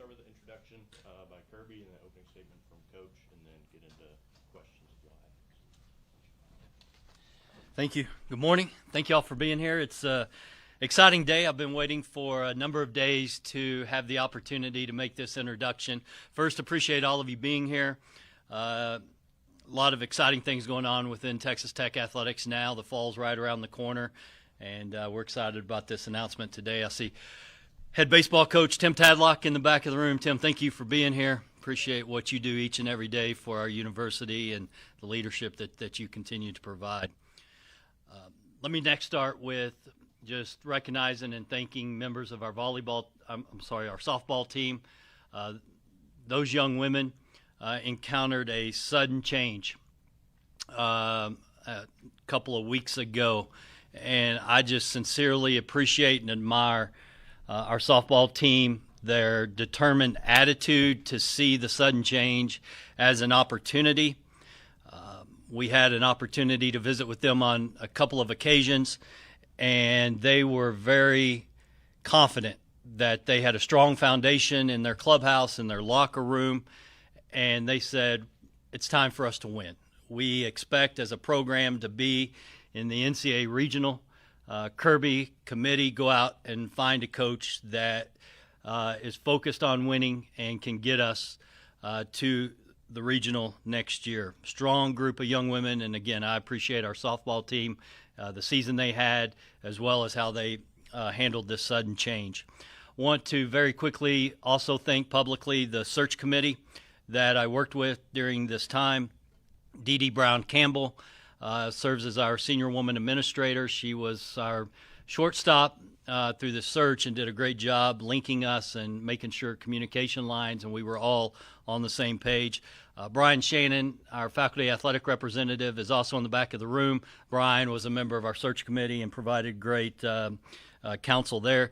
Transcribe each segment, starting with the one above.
start with the introduction by Kirby and the opening statement from Coach, and then get into questions if y'all have. Thank you. Good morning. Thank you all for being here. It's an exciting day. I've been waiting for a number of days to have the opportunity to make this introduction. First, appreciate all of you being here. A lot of exciting things going on within Texas Tech athletics now. The fall's right around the corner, and we're excited about this announcement today. I see head baseball coach Tim Tadlock in the back of the room. Tim, thank you for being here. Appreciate what you do each and every day for our university and the leadership that you continue to provide. Let me next start with just recognizing and thanking members of our our softball team. Those young women encountered a sudden change a couple of weeks ago, and I just sincerely appreciate and admire our softball team, their determined attitude to see the sudden change as an opportunity. We had an opportunity to visit with them on a couple of occasions, and they were very confident that they had a strong foundation in their clubhouse, in their locker room, and they said, it's time for us to win. We expect as a program to be in the NCAA regional. Kirby committee, go out and find a coach that is focused on winning and can get us to the regional next year. Strong group of young women, and again, I appreciate our softball team, the season they had, as well as how they handled this sudden change. Want to very quickly also thank publicly the search committee that I worked with during this time. Dee Dee Brown Campbell serves as our senior woman administrator. She was our shortstop through the search and did a great job linking us and making sure communication lines, and we were all on the same page. Brian Shannon, our faculty athletic representative, is also in the back of the room. Brian was a member of our search committee and provided great counsel there.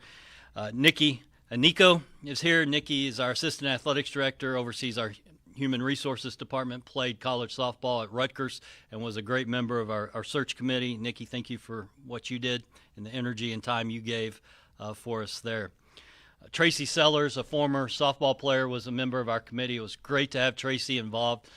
Nico is here. Nikki is our assistant athletics director, oversees our human resources department, played college softball at Rutgers, and was a great member of our search committee. Nikki, thank you for what you did and the energy and time you gave for us there. Tracy Sellers, a former softball player, was a member of our committee. It was great to have Tracy involved.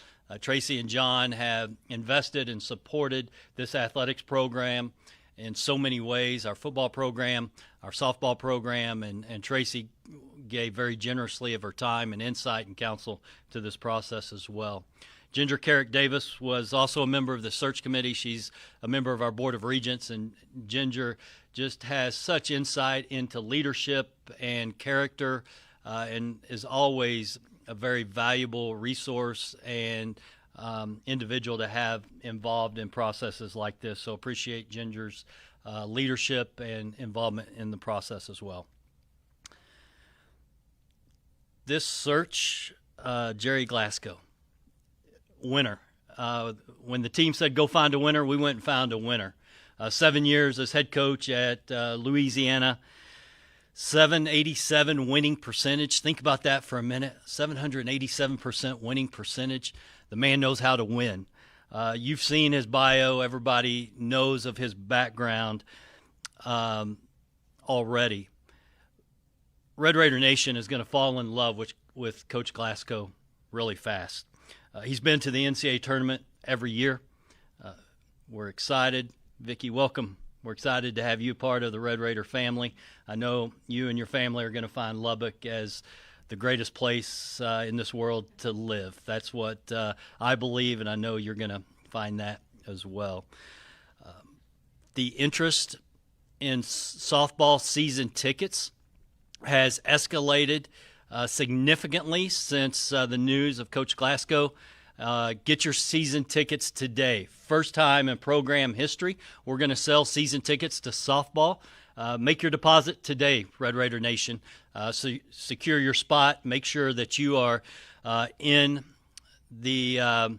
Tracy and John have invested and supported this athletics program in so many ways, our football program, our softball program, and Tracy gave very generously of her time and insight and counsel to this process as well. Ginger Carrick Davis was also a member of the search committee. She's a member of our board of regents, and Ginger just has such insight into leadership and character and is always a very valuable resource and individual to have involved in processes like this. So appreciate Ginger's leadership and involvement in the process as well. This search, Gerry Glasco, winner. When the team said go find a winner, we went and found a winner. 7 years as head coach at Louisiana, 787 winning percentage. Think about that for a minute. 787% winning percentage. The man knows how to win. You've seen his bio. Everybody knows of his background already. Red Raider Nation is going to fall in love with Coach Glasco really fast. He's been to the NCAA tournament every year. We're excited. Vicki, welcome. We're excited to have you part of the Red Raider family. I know you and your family are going to find Lubbock as the greatest place in this world to live. That's what I believe, and I know you're going to find that as well. The interest in softball season tickets has escalated significantly since the news of Coach Glasco. Get your season tickets today. First time in program history, we're going to sell season tickets to softball. Make your deposit today, Red Raider Nation. So secure your spot. Make sure that you are in the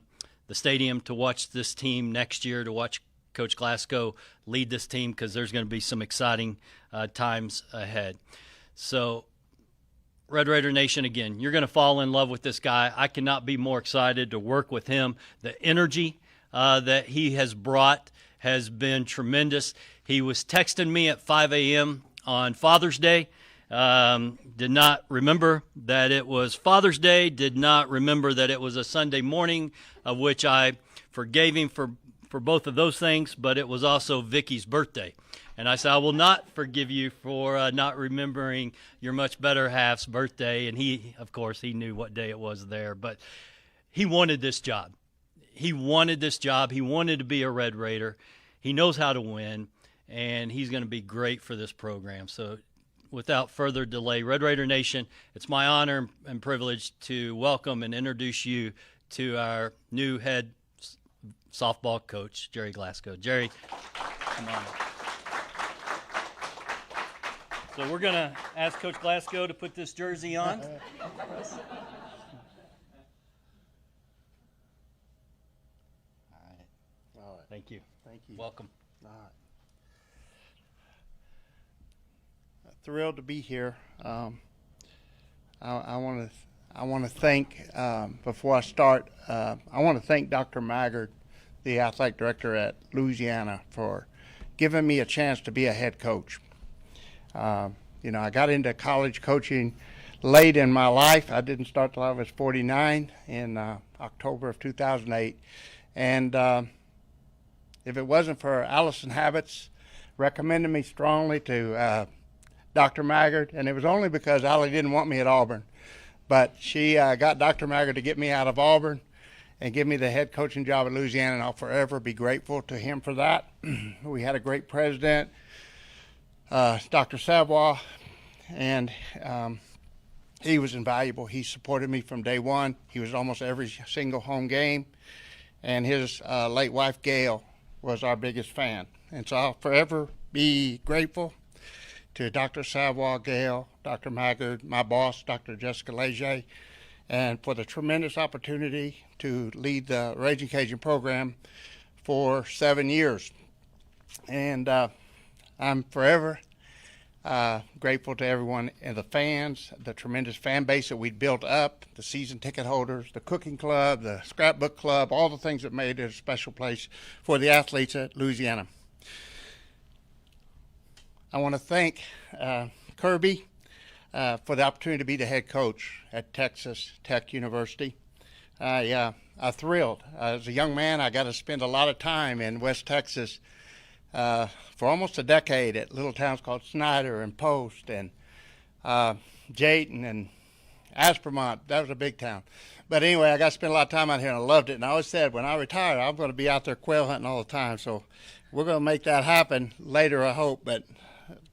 stadium to watch this team next year, to watch Coach Glasco lead this team, because there's going to be some exciting times ahead. So Red Raider Nation, again, you're going to fall in love with this guy. I cannot be more excited to work with him. The energy that he has brought has been tremendous. He was texting me at 5 a.m. on Father's Day Did not remember that it was Father's Day, did not remember that it was a Sunday morning, of which I forgave him for both of those things, but it was also Vicky's birthday. And I said, I will not forgive you for not remembering your much better half's birthday. And he, of course, he knew what day it was there, but he wanted this job. He wanted this job. He wanted to be a Red Raider. He knows how to win, and he's going to be great for this program. So without further delay, Red Raider Nation, it's my honor and privilege to welcome and introduce you to our new head softball coach, Gerry Glasco. Gerry, come on. So we're going to ask Coach Glasco to put this jersey on. All right. Thank you. Thank you. Welcome. All right. Thrilled to be here. I want to thank before I start. I want to thank Dr. Maggard, the athletic director at Louisiana, for giving me a chance to be a head coach. I got into college coaching late in my life. I didn't start till I was 49 in October of 2008. And if it wasn't for Allison Habits recommending me strongly to Dr. Maggard, and it was only because Allie didn't want me at Auburn, but she got Dr. Maggard to get me out of Auburn and give me the head coaching job at Louisiana, and I'll forever be grateful to him for that. We had a great president, Dr. Savoy, and he was invaluable. He supported me from day one. He was almost every single home game, and his late wife, Gail, was our biggest fan. And so I'll forever be grateful to Dr. Savoy, Gail, Dr. Maggard, my boss, Dr. Jessica Leger, and for the tremendous opportunity to lead the Raging Cajun program for 7 years. And I'm forever grateful to everyone and the fans, the tremendous fan base that we built up, the season ticket holders, the cooking club, the scrapbook club, all the things that made it a special place for the athletes at Louisiana. I want to thank Kirby for the opportunity to be the head coach at Texas Tech University. I'm thrilled. As a young man, I got to spend a lot of time in West Texas for almost a decade at little towns called Snyder and Post and Jayton and Aspermont. That was a big town. But anyway, I got to spend a lot of time out here, and I loved it. And I always said, when I retire, I'm going to be out there quail hunting all the time. So we're going to make that happen later, I hope.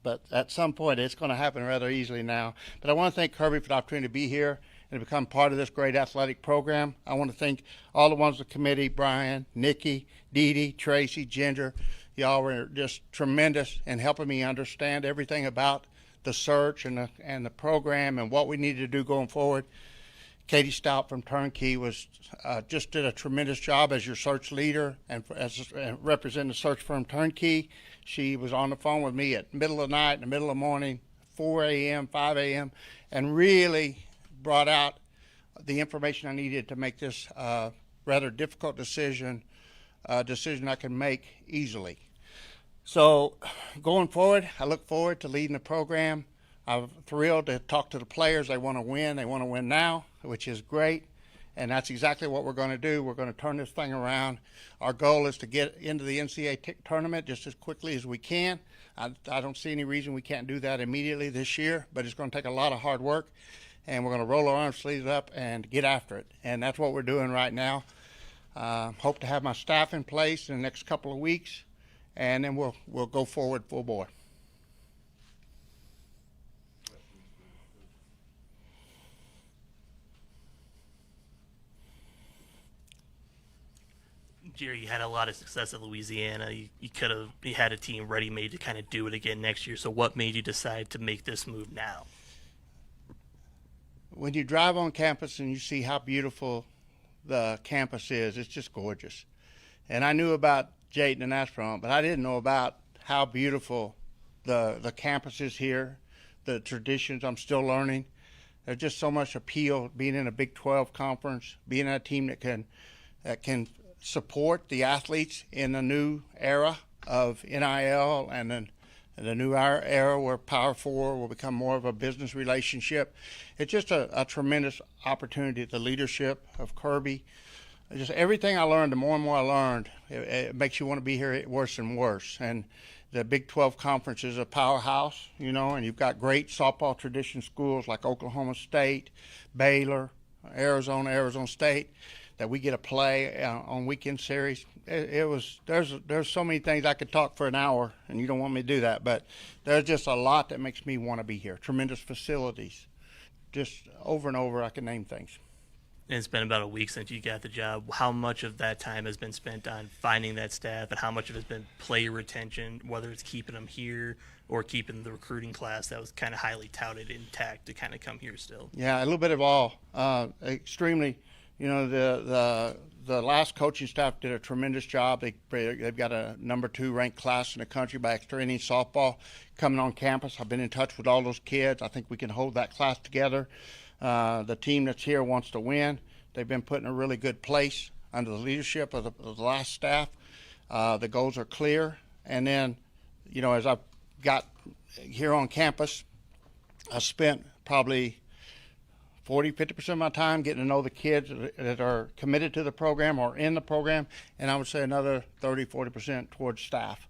But at some point, it's going to happen rather easily now. But I want to thank Kirby for the opportunity to be here and to become part of this great athletic program. I want to thank all the ones on the committee, Brian, Nikki, Dee Dee, Tracy, Ginger. Y'all were just tremendous in helping me understand everything about the search and the program and what we needed to do going forward. Katie Stout from Turnkey just did a tremendous job as your search leader and representing the search firm Turnkey. She was on the phone with me at middle of the night, in the middle of the morning, 4 a.m., 5 a.m., and really brought out the information I needed to make this rather difficult decision I can make easily. So going forward, I look forward to leading the program. I'm thrilled to talk to the players. They want to win. They want to win now, which is great. And that's exactly what we're going to do. We're going to turn this thing around. Our goal is to get into the NCAA tournament just as quickly as we can. I don't see any reason we can't do that immediately this year, but it's going to take a lot of hard work. And we're going to roll our arm sleeves up and get after it. And that's what we're doing right now. Hope to have my staff in place in the next couple of weeks, and then we'll go forward full bore. Gerry, you had a lot of success at Louisiana. You could have had a team ready-made to kind of do it again next year. So what made you decide to make this move now? When you drive on campus and you see how beautiful the campus is, it's just gorgeous. And I knew about Jayton and Aspermont, but I didn't know about how beautiful the campus is here, the traditions I'm still learning. There's just so much appeal being in a Big 12 conference, being in a team that can support the athletes in a new era of NIL and the new era where Power Four will become more of a business relationship. It's just a tremendous opportunity. The leadership of Kirby, just everything I learned, the more and more I learned, it makes you want to be here worse and worse. And the Big 12 Conference is a powerhouse, you know, and you've got great softball tradition schools like Oklahoma State, Baylor, Arizona State, that we get to play on weekend series. There's so many things I could talk for an hour, and you don't want me to do that, but there's just a lot that makes me want to be here. Tremendous facilities, just over and over I can name things. And it's been about a week since you got the job. How much of that time has been spent on finding that staff, and how much of it has been player retention, whether it's keeping them here or keeping the recruiting class that was kind of highly touted intact to kind of come here still? Yeah, a little bit of all. Extremely, you know, the last coaching staff did a tremendous job. They've got a #2 ranked class in the country by extra inning softball coming on campus. I've been in touch with all those kids. I think we can hold that class together. The team that's here wants to win. They've been put in a really good place under the leadership of the last staff. The goals are clear. And then, you know, as I've got here on campus, I spent probably 40–50% of my time getting to know the kids that are committed to the program or in the program, and I would say another 30–40% towards staff,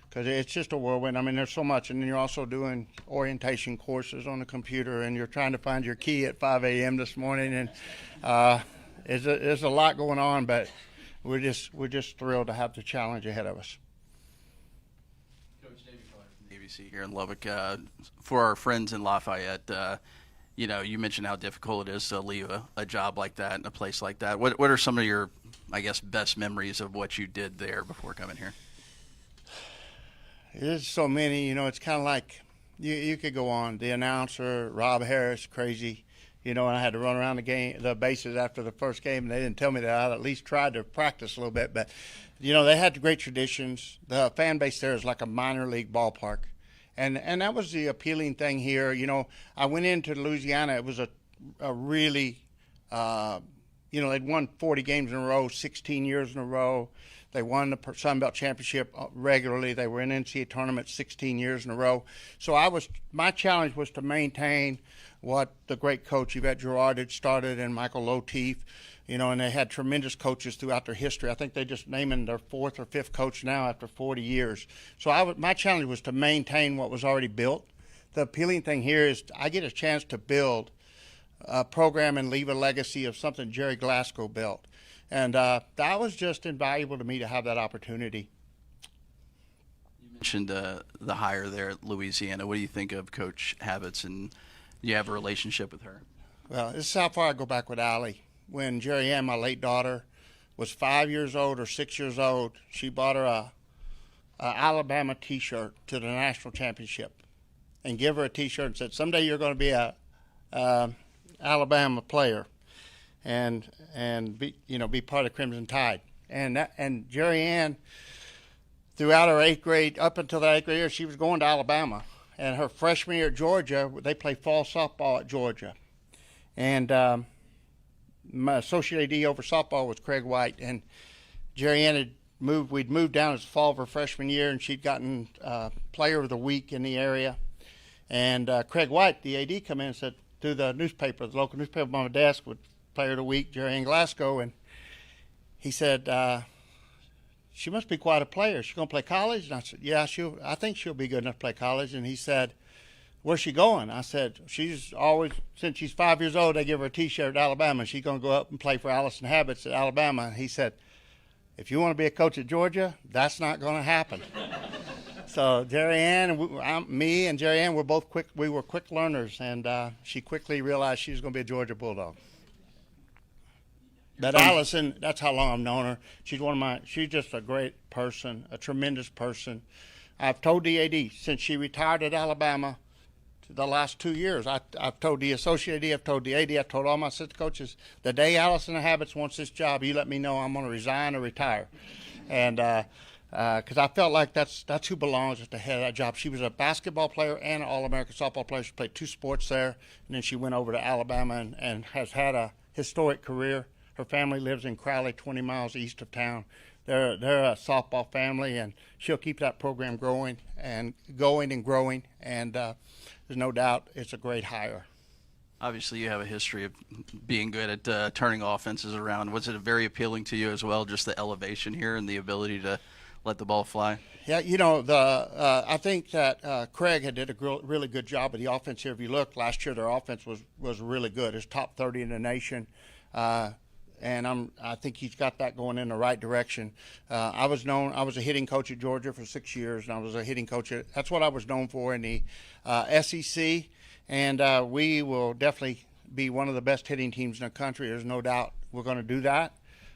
because it's just a whirlwind. I mean, there's so much, and then you're also doing orientation courses on the computer, and you're trying to find your key at 5 a.m. this morning, and there's a lot going on, but we're just thrilled to have the challenge ahead of us. Coach David Carter from ABC here in Lubbock. For our friends in Lafayette, you know, you mentioned how difficult it is to leave a job like that in a place like that. What are some of your, I guess, best memories of what you did there before coming here? There's so many, you know, it's kind of like you could go on. The announcer, Rob Harris, crazy, you know, and I had to run around the bases after the first game, and they didn't tell me that. I at least tried to practice a little bit, but, you know, they had great traditions. The fan base there is like a minor league ballpark. And that was the appealing thing here. You know, I went into Louisiana. It was a really, you know, they'd won 40 games in a row, 16 years in a row. They won the Sun Belt Championship regularly. They were in NCAA tournaments 16 years in a row. So my challenge was to maintain what the great coach Yvette Girard had started and Michael Loteef. You know, and they had tremendous coaches throughout their history. I think they just naming their 4th or 5th coach now after 40 years. So my challenge was to maintain what was already built. The appealing thing here is I get a chance to build a program and leave a legacy of something Gerry Glasco built. And that was just invaluable to me to have that opportunity. You mentioned the hire there at Louisiana. What do you think of Coach Habits, and do you have a relationship with her? Well, this is how far I go back with Allie. When Gerry Ann, my late daughter, was 5 years old or 6 years old, she bought her a Alabama T-shirt to the national championship, and give her a T-shirt and said, "Someday you're going to be a Alabama player, and be part of Crimson Tide." And Gerry Ann, throughout her 8th grade, up until the 8th grade year, she was going to Alabama. And her freshman year at Georgia, they play fall softball at Georgia, and my associate AD over softball was Craig White, and Gerry Ann we'd moved down as the fall of her freshman year, and she'd gotten player of the week in the area. And Craig White, the AD, come in and said, through the newspaper, the local newspaper on my desk, with player of the week, Gerry Ann Glasco, and he said, "She must be quite a player. She gonna play college?" And I said, "Yeah, I think she'll be good enough to play college." And he said, "Where's she going?" I said, "She's always, since she's 5 years old, they give her a T-shirt at Alabama. She's going to go up and play for Allison Habits at Alabama." And he said, "If you want to be a coach at Georgia, that's not going to happen." So Gerry Ann and me and Gerry Ann were both quick. We were quick learners, and she quickly realized she was going to be a Georgia Bulldog. But Allison, that's how long I've known her. She's just a great person, a tremendous person. I've told the AD since she retired at Alabama, the last 2 years, I've told the associate AD, I've told the AD, I've told all my assistant coaches, the day Allison Habits wants this job, you let me know. I'm going to resign or retire. And because I felt like that's who belongs at the head of that job. She was a basketball player and an All-American softball player. She played 2 sports there, and then she went over to Alabama and has had a historic career. Her family lives in Crowley, 20 miles east of town. they're a softball family, and she'll keep that program growing and growing. And there's no doubt it's a great hire. Obviously, you have a history of being good at turning offenses around. Was it very appealing to you as well, just the elevation here and the ability to let the ball fly? Yeah, I think that Craig had did a really good job of the offense here. If you look, last year their offense was really good. It's top 30 in the nation, and I think he's got that going in the right direction. I was a hitting coach at Georgia for 6 years, and I was a hitting coach. That's what I was known for in the SEC. And we will definitely be one of the best hitting teams in the country. There's no doubt we're going to do that.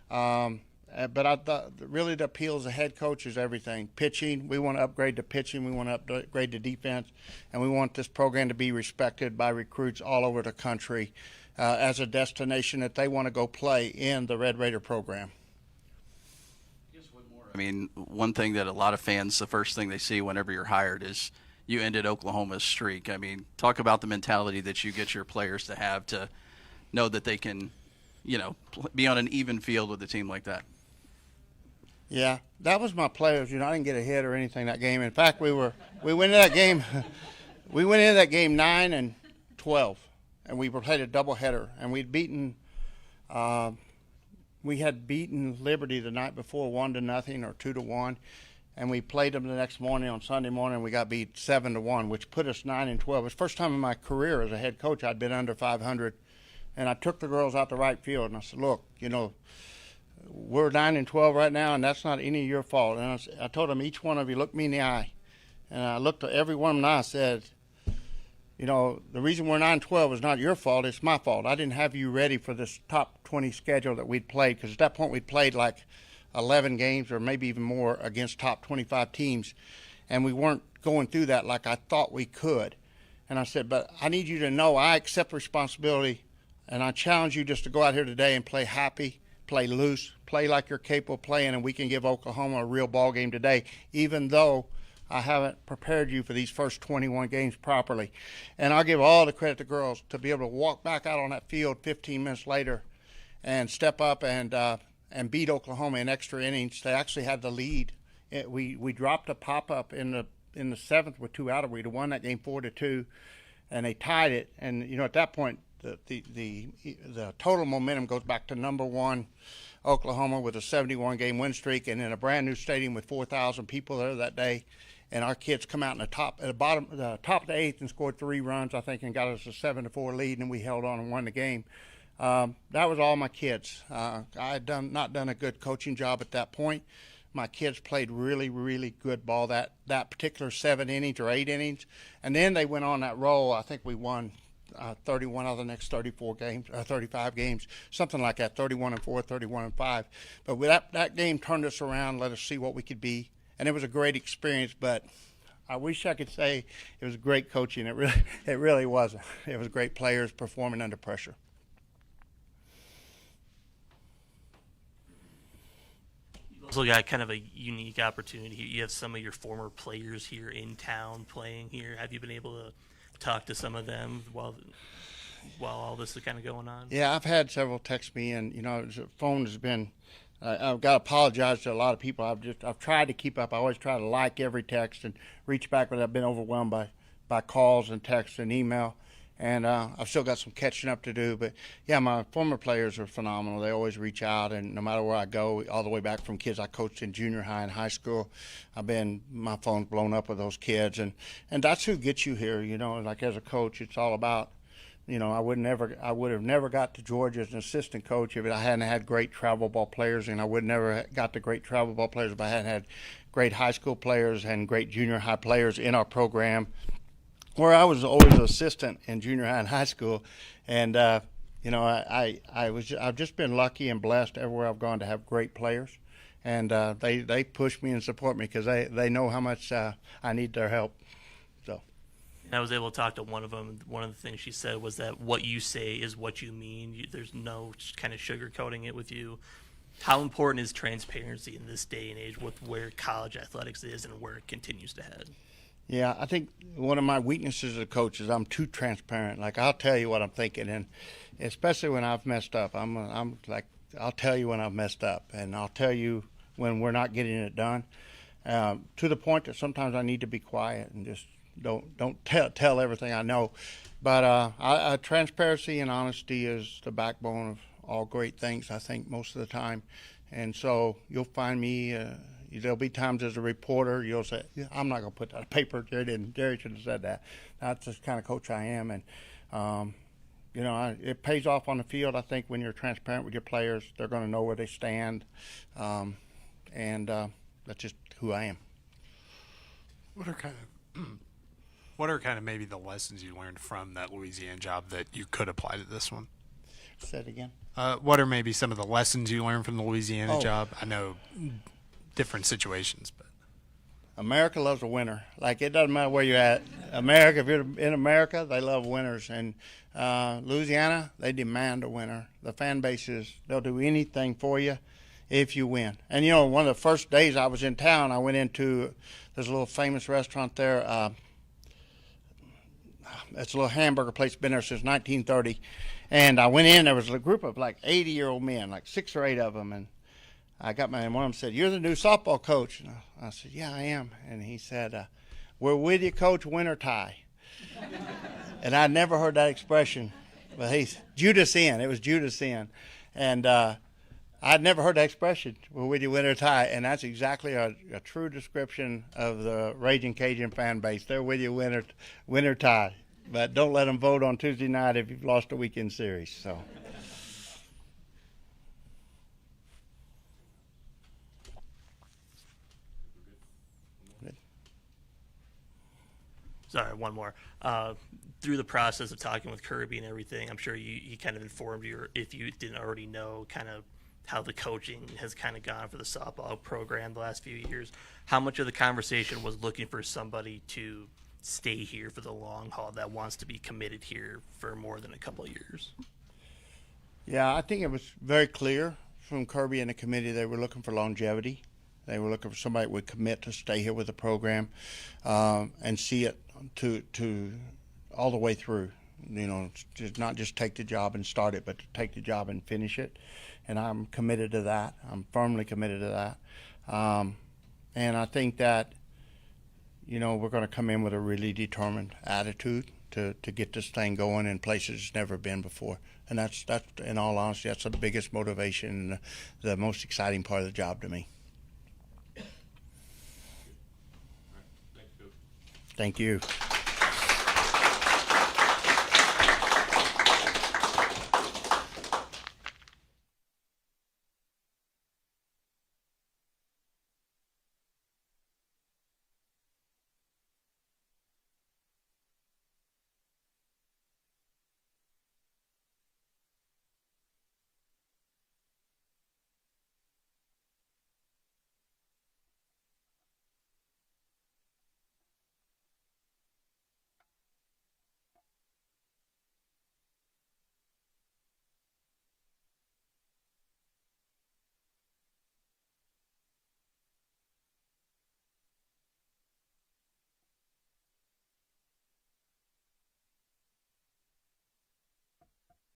But I thought really the appeal as a head coach is everything. Pitching, we want to upgrade the pitching. We want to upgrade the defense. And we want this program to be respected by recruits all over the country as a destination that they want to go play in the Red Raider program. I mean, one thing that a lot of fans, the first thing they see whenever you're hired is you ended Oklahoma's streak. I mean, talk about the mentality that you get your players to have to know that they can, be on an even field with a team like that. Yeah, that was my players. I didn't get a hit or anything that game. In fact, we went into that game. We went into that game 9-12, and we played a doubleheader, and we had beaten Liberty the night before 1-0 or 2-1. And we played them the next morning on Sunday morning, and we got beat 7-1, which put us 9-12. It was the first time in my career as a head coach I'd been under 500. And I took the girls out to right field, and I said, look, we're 9-12 right now, and that's not any of your fault. And I told them, each one of you, look me in the eye. And I looked at every one of them, and I said, the reason we're 9-12 is not your fault, it's my fault. I didn't have you ready for this top 20 schedule that we'd played, because at that point we'd played like 11 games or maybe even more against top 25 teams, and we weren't going through that like I thought we could. And I said, but I need you to know I accept responsibility, and I challenge you just to go out here today and play happy, play loose, play like you're capable of playing, and we can give Oklahoma a real ball game today, even though I haven't prepared you for these first 21 games properly. And I'll give all the credit to girls to be able to walk back out on that field 15 minutes later and step up and beat Oklahoma in extra innings. They actually had the lead. We dropped a pop-up in the seventh with 2 out. We'd have won that game 4-2, and they tied it. And at that point, the total momentum goes back to number one Oklahoma with a 71-game win streak, and in a brand new stadium with 4,000 people there that day. And our kids come out in the top of the eighth and scored 3 runs, I think, and got us a 7-4 lead, and we held on and won the game. That was all my kids. I had not done a good coaching job at that point. My kids played really, really good ball that particular 7 innings or 8 innings, and then they went on that roll. I think we won 31 out of the next 35 games, something like that, 31-4, 31-5. But that game turned us around, let us see what we could be, and it was a great experience. But I wish I could say it was great coaching. It really wasn't. It was great players performing under pressure. Also got kind of a unique opportunity here. You have some of your former players here in town playing here. Have you been able to talk to some of them while all this is kind of going on? Yeah, I've had several text me, and the phone has been. I've got to apologize to a lot of people. I've tried to keep up. I always try to like every text and reach back, but I've been overwhelmed by calls and texts and email. And I've still got some catching up to do. But, yeah, my former players are phenomenal. They always reach out, and no matter where I go, all the way back from kids I coached in junior high and high school, my phone's blown up with those kids. And that's who gets you here, like as a coach. It's all about, I would have never got to Georgia as an assistant coach if I hadn't had great travel ball players, and I would never got to great travel ball players if I hadn't had great high school players and great junior high players in our program, where I was always an assistant in junior high and high school. And, I've just been lucky and blessed everywhere I've gone to have great players. And they push me and support me because they know how much I need their help. So I was able to talk to one of them. One of the things she said was that what you say is what you mean. There's no kind of sugarcoating it with you. How important is transparency in this day and age with where college athletics is and where it continues to head? Yeah, I think one of my weaknesses as a coach is I'm too transparent. Like, I'll tell you what I'm thinking, and especially when I've messed up. I'm like, I'll tell you when I've messed up, and I'll tell you when we're not getting it done, to the point that sometimes I need to be quiet and just don't tell everything I know. But transparency and honesty is the backbone of all great things, I think, most of the time. And so you'll find me, there'll be times as a reporter, you'll say, I'm not going to put that on paper. Gerry should have said that. That's the kind of coach I am. And, you know, it pays off on the field, I think, when you're transparent with your players. They're going to know where they stand. And that's just who I am. What are kind of maybe the lessons you learned from that Louisiana job that you could apply to this one? Say it again. What are maybe some of the lessons you learned from the Louisiana job? I know different situations, but America loves a winner. Like, it doesn't matter where you're at. America, if you're in America, they love winners. And Louisiana, they demand a winner. The fan base they'll do anything for you if you win. And, you know, one of the first days I was in town, I went into, there's a little famous restaurant there. It's a little hamburger place, been there since 1930. And I went in, there was a group of like 80-year-old men, like 6 or 8 of them. And I got and one of them said, "You're the new softball coach." And I said, "Yeah, I am." And he said, "We're with you, coach, win or tie." And I'd never heard that expression. But he's Judas in. It was Judas in. And I'd never heard that expression, "We're with you, win or tie." And that's exactly a true description of the Raging Cajun fan base. They're with you, win or tie. But don't let them vote on Tuesday night if you've lost a weekend series. So. Sorry, one more. Through the process of talking with Kirby and everything, I'm sure he kind of informed you, or if you didn't already know, kind of how the coaching has kind of gone for the softball program the last few years. How much of the conversation was looking for somebody to stay here for the long haul that wants to be committed here for more than a couple of years? Yeah, I think it was very clear from Kirby and the committee they were looking for longevity. They were looking for somebody that would commit to stay here with the program and see it to all the way through. You know, just not just take the job and start it, but to take the job and finish it. And I'm committed to that. I'm firmly committed to that. And I think that, you know, we're going to come in with a really determined attitude to get this thing going in places it's never been before. And that's in all honesty, that's the biggest motivation and the most exciting part of the job to me. Thanks, Coach. Thank you.